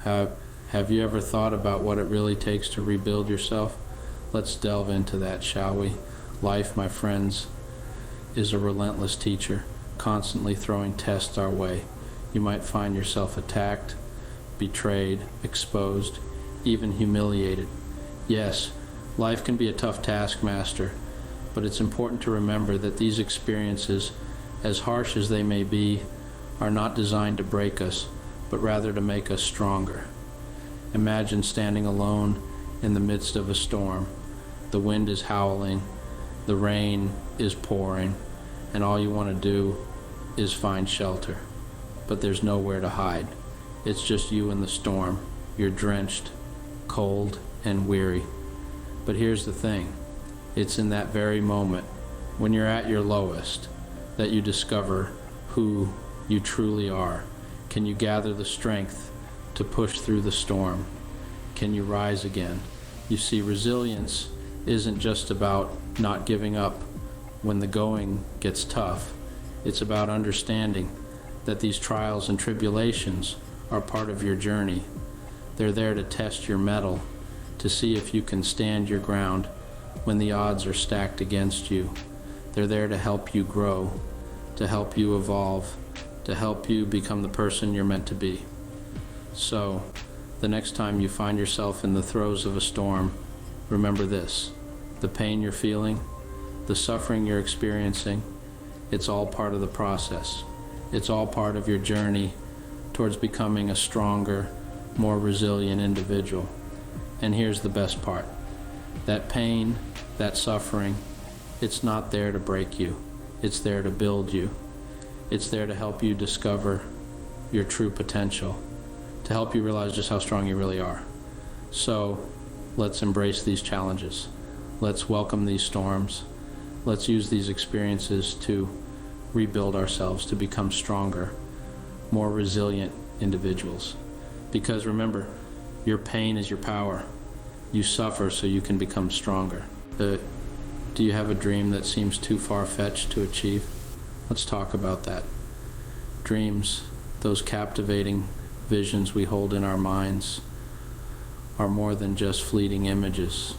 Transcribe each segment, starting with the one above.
Have you ever thought about what it really takes to rebuild yourself? Let's delve into that, shall we? Life, my friends, is a relentless teacher, constantly throwing tests our way. You might find yourself attacked, betrayed, exposed, even humiliated. Yes, life can be a tough taskmaster, but it's important to remember that these experiences, as harsh as they may be, are not designed to break us, but rather to make us stronger. Imagine standing alone in the midst of a storm. The wind is howling, the rain is pouring, and all you want to do is find shelter. But there's nowhere to hide. It's just you and the storm. You're drenched, cold, and weary. But here's the thing. It's in that very moment, when you're at your lowest, that you discover who you truly are. Can you gather the strength to push through the storm? Can you rise again? You see, resilience isn't just about not giving up when the going gets tough. It's about understanding that these trials and tribulations are part of your journey. They're there to test your mettle, to see if you can stand your ground when the odds are stacked against you. They're there to help you grow, to help you evolve, to help you become the person you're meant to be. So, the next time you find yourself in the throes of a storm, remember this: the pain you're feeling, the suffering you're experiencing, it's all part of the process. It's all part of your journey towards becoming a stronger, more resilient individual. And here's the best part. That pain, that suffering, it's not there to break you. It's there to build you. It's there to help you discover your true potential, to help you realize just how strong you really are. So let's embrace these challenges. Let's welcome these storms. Let's use these experiences to rebuild ourselves, to become stronger, more resilient individuals. Because remember, your pain is your power. You suffer so you can become stronger. Do you have a dream that seems too far-fetched to achieve? Let's talk about that. Dreams, those captivating visions we hold in our minds, are more than just fleeting images.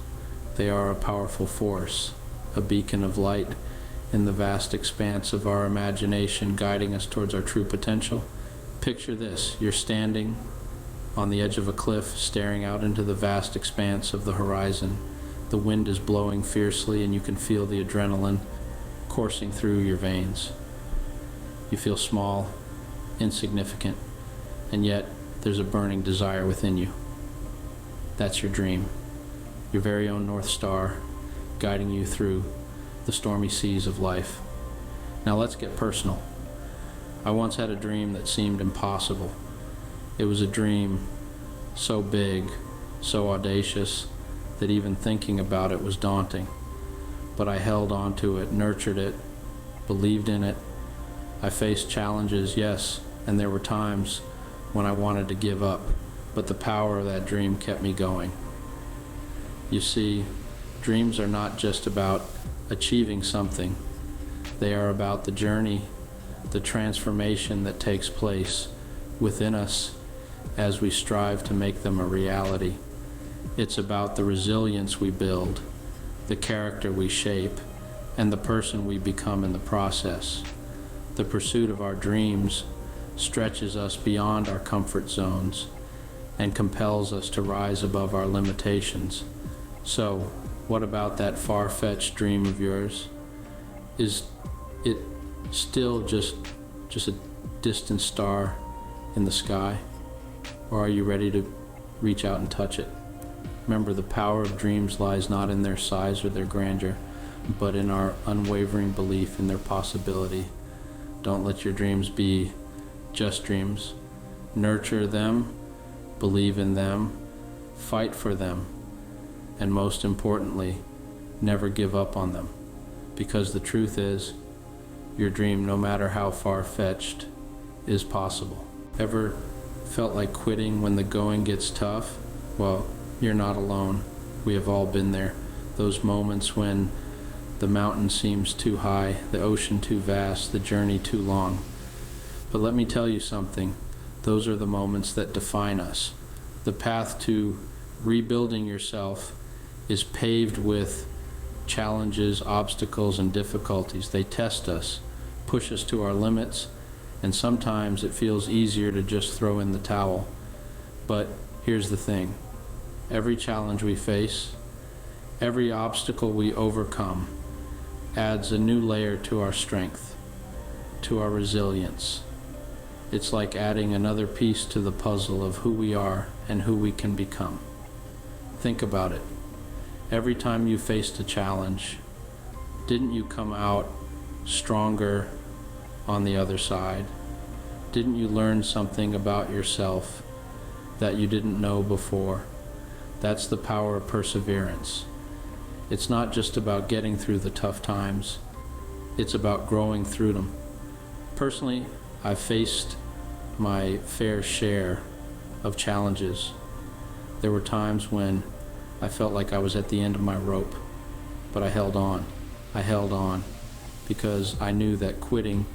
They are a powerful force, a beacon of light in the vast expanse of our imagination, guiding us towards our true potential. Picture this: you're standing on the edge of a cliff, staring out into the vast expanse of the horizon. The wind is blowing fiercely, and you can feel the adrenaline coursing through your veins. You feel small, insignificant, and yet there's a burning desire within you. That's your dream, your very own North Star, guiding you through the stormy seas of life. Now let's get personal. I once had a dream that seemed impossible. It was a dream so big, so audacious, that even thinking about it was daunting. But I held on to it, nurtured it, believed in it. I faced challenges, yes, and there were times when I wanted to give up, but the power of that dream kept me going. You see, dreams are not just about achieving something. They are about the journey, the transformation that takes place within us as we strive to make them a reality. It's about the resilience we build, the character we shape, and the person we become in the process. The pursuit of our dreams stretches us beyond our comfort zones and compels us to rise above our limitations. So, what about that far-fetched dream of yours? Is it still just a distant star in the sky? Or are you ready to reach out and touch it? Remember, the power of dreams lies not in their size or their grandeur, but in our unwavering belief in their possibility. Don't let your dreams be just dreams. Nurture them, believe in them, fight for them, and most importantly, never give up on them. Because the truth is, your dream, no matter how far-fetched, is possible. Ever felt like quitting when the going gets tough? Well, you're not alone. We have all been there. Those moments when the mountain seems too high, the ocean too vast, the journey too long. But let me tell you something. Those are the moments that define us. The path to rebuilding yourself is paved with challenges, obstacles, and difficulties. They test us, push us to our limits, and sometimes it feels easier to just throw in the towel. But here's the thing. Every challenge we face, every obstacle we overcome, adds a new layer to our strength, to our resilience. It's like adding another piece to the puzzle of who we are and who we can become. Think about it. Every time you faced a challenge, didn't you come out stronger on the other side? Didn't you learn something about yourself that you didn't know before? That's the power of perseverance. It's not just about getting through the tough times. It's about growing through them. Personally, I've faced my fair share of challenges. There were times when I felt like I was at the end of my rope, but I held on. I held on because I knew that quitting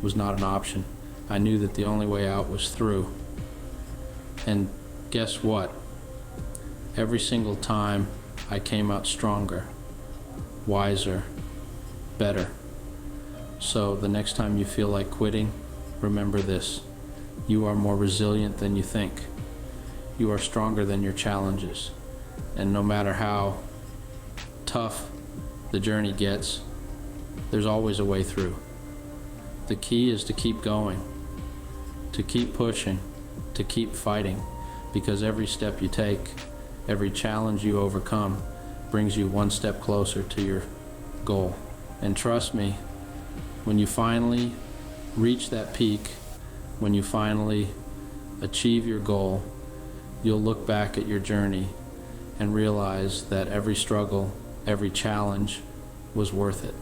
was not an option. I knew that the only way out was through. And guess what? Every single time I came out stronger, wiser, better. So the next time you feel like quitting, remember this. You are more resilient than you think. You are stronger than your challenges. And no matter how tough the journey gets, there's always a way through. The key is to keep going, to keep pushing, to keep fighting, because every step you take, every challenge you overcome, brings you one step closer to your goal. And trust me, when you finally reach that peak, when you finally achieve your goal, you'll look back at your journey and realize that every struggle, every challenge was worth it.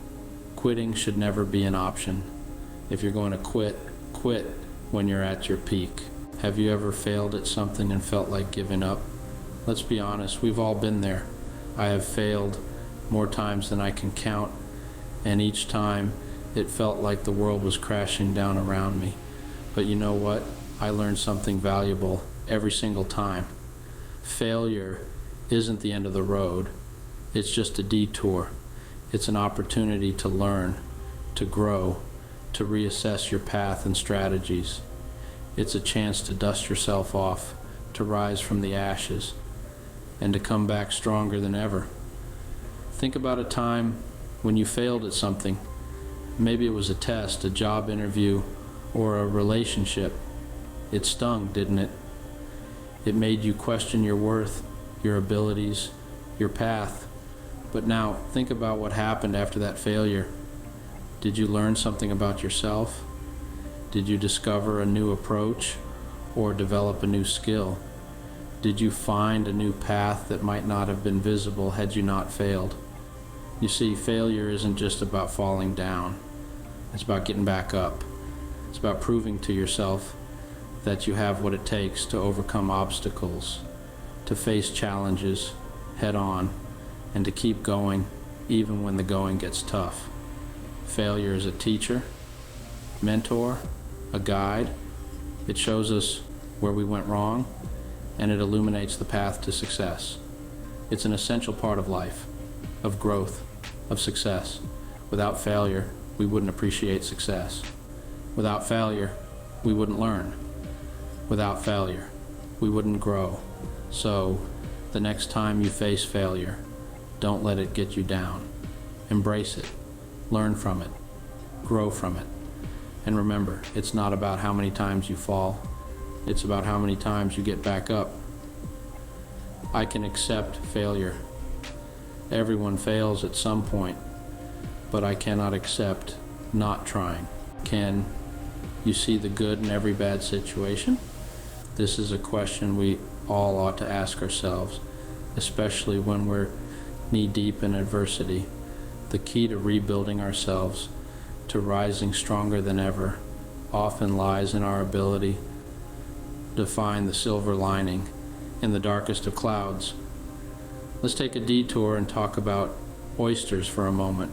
Quitting should never be an option. If you're going to quit, quit when you're at your peak. Have you ever failed at something and felt like giving up? Let's be honest, we've all been there. I have failed more times than I can count, and each time it felt like the world was crashing down around me. But you know what? I learned something valuable every single time. Failure isn't the end of the road. It's just a detour. It's an opportunity to learn, to grow, to reassess your path and strategies. It's a chance to dust yourself off, to rise from the ashes, and to come back stronger than ever. Think about a time when you failed at something. Maybe it was a test, a job interview, or a relationship. It stung, didn't it? It made you question your worth, your abilities, your path. But now, think about what happened after that failure. Did you learn something about yourself? Did you discover a new approach or develop a new skill? Did you find a new path that might not have been visible had you not failed? You see, failure isn't just about falling down. It's about getting back up. It's about proving to yourself that you have what it takes to overcome obstacles, to face challenges head on, and to keep going even when the going gets tough. Failure is a teacher, mentor, a guide. It shows us where we went wrong, and it illuminates the path to success. It's an essential part of life, of growth, of success. Without failure, we wouldn't appreciate success. Without failure, we wouldn't learn. Without failure, we wouldn't grow. So, the next time you face failure, don't let it get you down. Embrace it. Learn from it. Grow from it. And remember, it's not about how many times you fall. It's about how many times you get back up. I can accept failure. Everyone fails at some point, but I cannot accept not trying. Can you see the good in every bad situation? This is a question we all ought to ask ourselves, especially when we're knee-deep in adversity. The key to rebuilding ourselves, to rising stronger than ever, often lies in our ability to find the silver lining in the darkest of clouds. Let's take a detour and talk about oysters for a moment.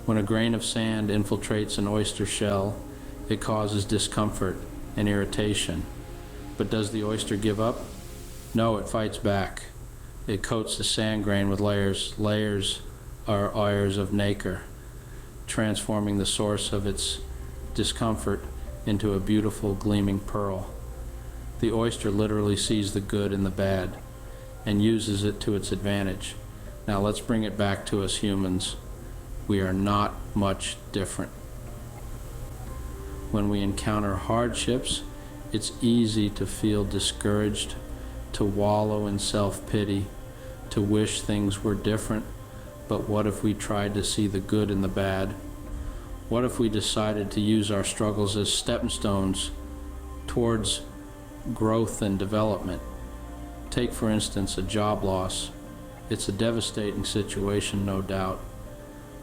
When a grain of sand infiltrates an oyster shell, it causes discomfort and irritation. But does the oyster give up? No, it fights back. It coats the sand grain with layers. Layers are layers of nacre, transforming the source of its discomfort into a beautiful gleaming pearl. The oyster literally sees the good in the bad and uses it to its advantage. Now let's bring it back to us humans. We are not much different. When we encounter hardships, it's easy to feel discouraged, to wallow in self-pity, to wish things were different. But what if we tried to see the good in the bad? What if we decided to use our struggles as stepping stones towards growth and development? Take, for instance, a job loss. It's a devastating situation, no doubt.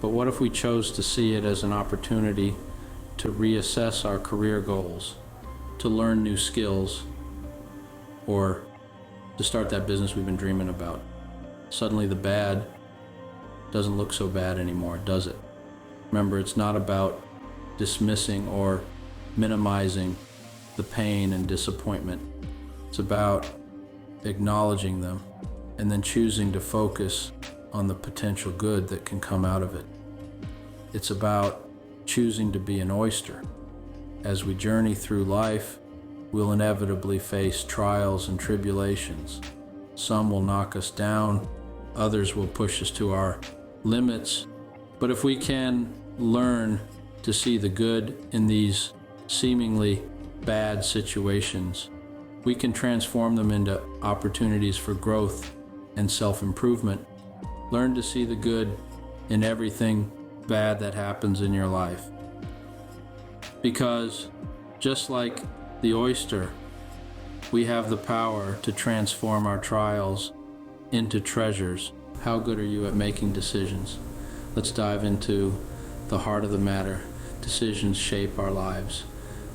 But what if we chose to see it as an opportunity to reassess our career goals, to learn new skills, or to start that business we've been dreaming about? Suddenly the bad doesn't look so bad anymore, does it? Remember, it's not about dismissing or minimizing the pain and disappointment. It's about acknowledging them and then choosing to focus on the potential good that can come out of it. It's about choosing to be an oyster. As we journey through life, we'll inevitably face trials and tribulations. Some will knock us down, others will push us to our limits. But if we can learn to see the good in these seemingly bad situations, we can transform them into opportunities for growth and self-improvement. Learn to see the good in everything bad that happens in your life. Because just like the oyster, we have the power to transform our trials into treasures. How good are you at making decisions? Let's dive into the heart of the matter. Decisions shape our lives.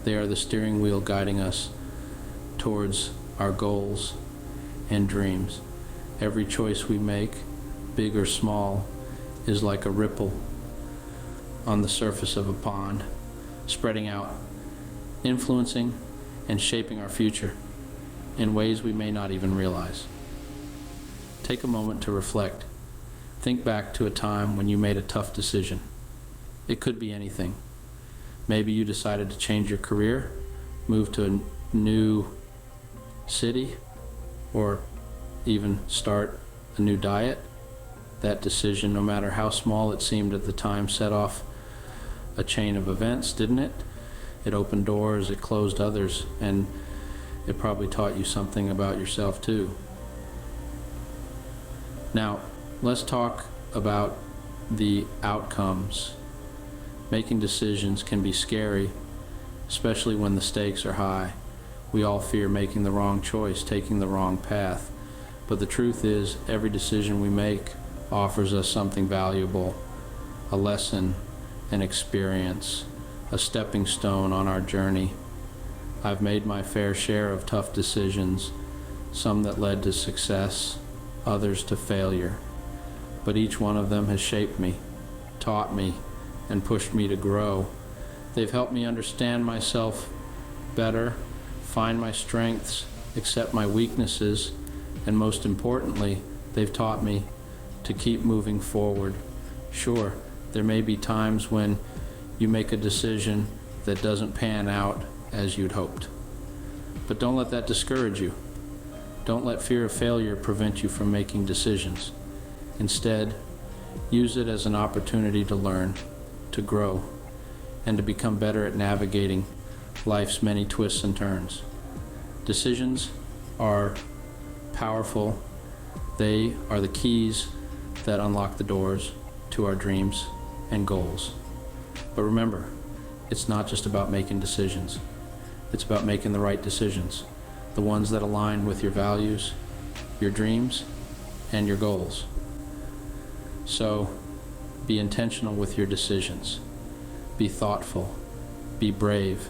They are the steering wheel guiding us towards our goals and dreams. Every choice we make, big or small, is like a ripple on the surface of a pond, spreading out, influencing and shaping our future in ways we may not even realize. Take a moment to reflect. Think back to a time when you made a tough decision. It could be anything. Maybe you decided to change your career, move to a new city, or even start a new diet. That decision, no matter how small it seemed at the time, set off a chain of events, didn't it? It opened doors, it closed others, and it probably taught you something about yourself too. Now, let's talk about the outcomes. Making decisions can be scary, especially when the stakes are high. We all fear making the wrong choice, taking the wrong path. But the truth is, every decision we make offers us something valuable, a lesson, an experience, a stepping stone on our journey. I've made my fair share of tough decisions, some that led to success, others to failure. But each one of them has shaped me, taught me, and pushed me to grow. They've helped me understand myself better, find my strengths, accept my weaknesses, and most importantly, they've taught me to keep moving forward. Sure, there may be times when you make a decision that doesn't pan out as you'd hoped. But don't let that discourage you. Don't let fear of failure prevent you from making decisions. Instead, use it as an opportunity to learn, to grow, and to become better at navigating life's many twists and turns. Decisions are powerful. They are the keys that unlock the doors to our dreams and goals. But remember, it's not just about making decisions. It's about making the right decisions, the ones that align with your values, your dreams, and your goals. So, be intentional with your decisions. Be thoughtful, be brave,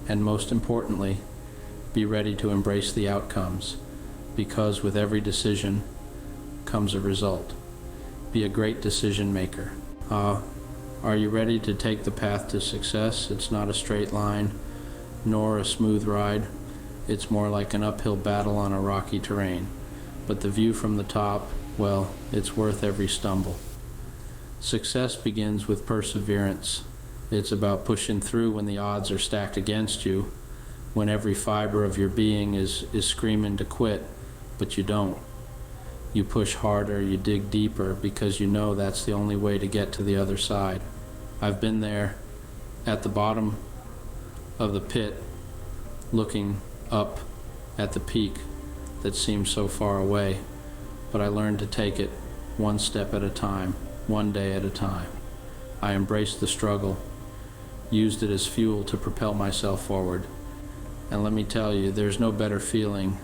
and most importantly, be ready to embrace the outcomes, because with every decision comes a result. Be a great decision maker. Are you ready to take the path to success? It's not a straight line, nor a smooth ride. it's more like an uphill battle on a rocky terrain. But the view from the top, well, it's worth every stumble. Success begins with perseverance. It's about pushing through when the odds are stacked against you, when every fiber of your being is screaming to quit, but you don't. You push harder, you dig deeper, because you know that's the only way to get to the other side. I've been there at the bottom of the pit, looking up at the peak that seemed so far away, but I learned to take it one step at a time, one day at a time. I embraced the struggle, used it as fuel to propel myself forward. And let me tell you, there's no better feeling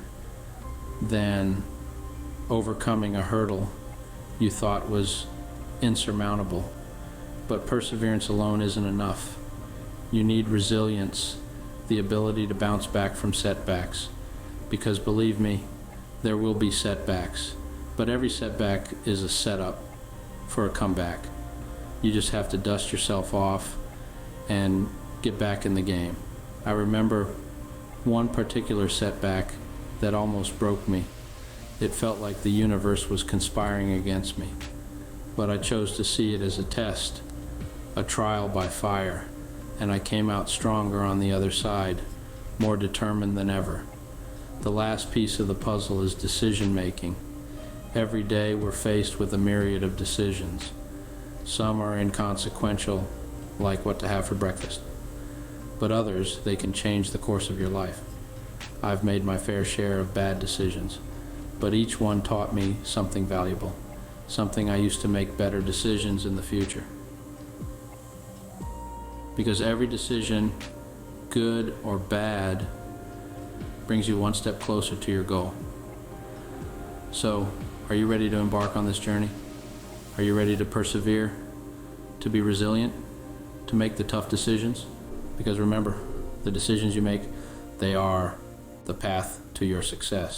than overcoming a hurdle you thought was insurmountable. But perseverance alone isn't enough. You need resilience, the ability to bounce back from setbacks. Because believe me, there will be setbacks. But every setback is a setup for a comeback. You just have to dust yourself off and get back in the game. I remember one particular setback that almost broke me. It felt like the universe was conspiring against me. But I chose to see it as a test, a trial by fire, and I came out stronger on the other side, more determined than ever. The last piece of the puzzle is decision making. Every day we're faced with a myriad of decisions. Some are inconsequential, like what to have for breakfast. But others, they can change the course of your life. I've made my fair share of bad decisions, but each one taught me something valuable, something I used to make better decisions in the future. Because every decision, good or bad, brings you one step closer to your goal. So, are you ready to embark on this journey? Are you ready to persevere, to be resilient, to make the tough decisions? Because remember, the decisions you make, they are the path to your success.